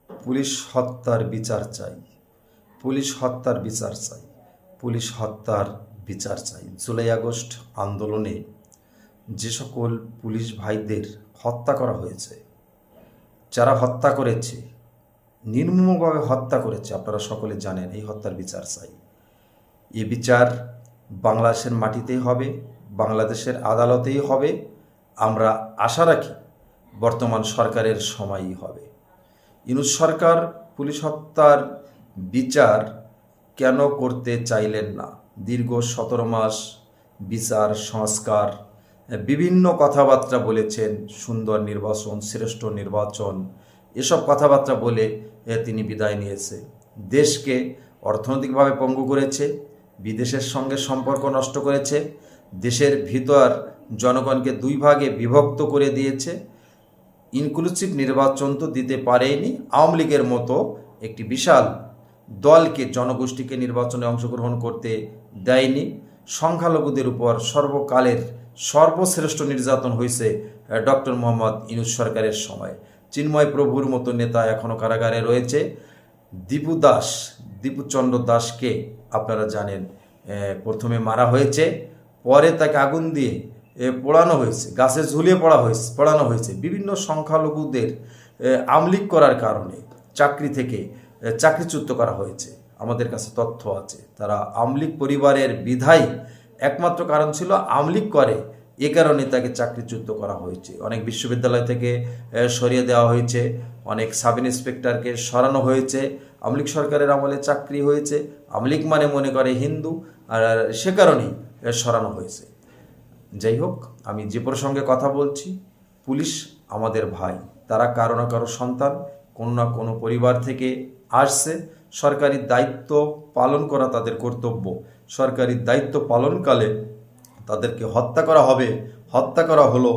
Police হত্যার বিচার চাই, পুলিশ হত্যার বিচার চাই, পুলিশ হত্যার বিচার চাই। জুলাই আগস্ট আন্দোলনে যে সকল পুলিশ ভাইদের হত্যা করা হয়েছে, যারা হত্যা করেছে, নির্মমভাবে হত্যা করেছে, আপনারা সকলে জানেন, এই হত্যার বিচার চাই। এ বিচার বাংলাদেশের মাটিতেই হবে, বাংলাদেশের আদালতেই হবে। আমরা আশা রাখি বর্তমান সরকারের সময়ই হবে। ইউনূস সরকার পুলিশ হত্যার বিচার কেন করতে চাইলেন না? দীর্ঘ 17 মাস বিচার সংস্কার বিভিন্ন কথাবার্তা বলেছেন, সুন্দর নির্বাচন, শ্রেষ্ঠ নির্বাচন, এসব কথাবার্তা বলে তিনি বিদায় নিয়েছে। দেশকে অর্থনৈতিকভাবে পঙ্গু করেছে, বিদেশের সঙ্গে সম্পর্ক নষ্ট করেছে, দেশের ভিতর জনগণকে দুই ভাগে বিভক্ত করে দিয়েছে। ইনক্লুসিভ নির্বাচন তো দিতে পারেনি, আওয়ামী লীগের মতো একটি বিশাল দলকে, জনগোষ্ঠীকে নির্বাচনে অংশগ্রহণ করতে দেয়নি। সংখ্যালঘুদের উপর সর্বকালের সর্বশ্রেষ্ঠ নির্যাতন হয়েছে ডক্টর মোহাম্মদ ইউনূস সরকারের সময়। চিন্ময় প্রভুর মতো নেতা এখনও কারাগারে রয়েছে। দীপুচন্দ্র দাসকে আপনারা জানেন, প্রথমে মারা হয়েছে, পরে তাকে আগুন দিয়ে পোড়ানো হয়েছে, গাছে ঝুলিয়ে পড়ানো হয়েছে। বিভিন্ন সংখ্যালঘুদের আমলিক করার কারণে চাকরি থেকে চাকরিচ্যুত করা হয়েছে। আমাদের কাছে তথ্য আছে, তারা আমলিক পরিবারের বিধায়ী, একমাত্র কারণ ছিল আমলিক করে, এ কারণে তাকে চাকরিচ্যুত করা হয়েছে। অনেক বিশ্ববিদ্যালয় থেকে সরিয়ে দেওয়া হয়েছে, অনেক সাব ইন্সপেক্টরকে সরানো হয়েছে। আমলিক সরকারের আমলে চাকরি হয়েছে, আমলিক মানে মনে করে হিন্দু, আর সে কারণেই সরানো হয়েছে। যাই হোক, আমি যে প্রসঙ্গে কথা বলছি, পুলিশ আমাদের ভাই, তারা কারো না কারো সন্তান, কোনো না কোনো পরিবার থেকে আসছে। সরকারি দায়িত্ব পালন করা তাদের কর্তব্য। সরকারি দায়িত্ব পালনকালে তাদেরকে হত্যা করা হবে, হত্যা করা হলো,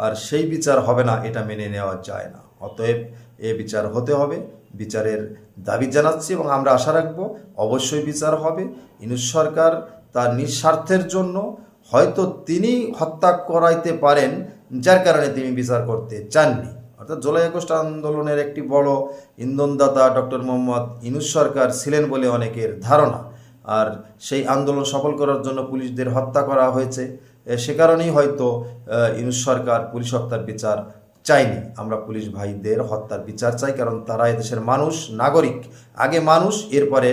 আর সেই বিচার হবে না, এটা মেনে নেওয়া যায় না। অতএব এ বিচার হতে হবে, বিচারের দাবি জানাচ্ছি এবং আমরা আশা রাখবো অবশ্যই বিচার হবে। ইউনূস সরকার তার নিঃস্বার্থের জন্য হয়তো তিনি হত্যা করাইতে পারেন, যার কারণে তিনি বিচার করতে চাননি। অর্থাৎ জুলাই আগস্ট আন্দোলনের একটি বড় ইন্ধনদাতা ডক্টর মোহাম্মদ ইউনূস সরকার ছিলেন বলে অনেকের ধারণা। আর সেই আন্দোলন সফল করার জন্য পুলিশদের হত্যা করা হয়েছে, সে কারণেই হয়তো ইউনূস সরকার পুলিশ হত্যার বিচার চাইনি। আমরা পুলিশ ভাইদের হত্যার বিচার চাই, কারণ তারা এদেশের মানুষ, নাগরিক। আগে মানুষ, এরপরে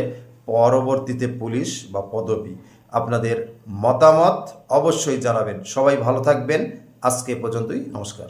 পরবর্তীতে পুলিশ বা পদবি। আপনাদের মতামত অবশ্যই জানাবেন। সবাই ভালো থাকবেন। আজকে পর্যন্তই, নমস্কার।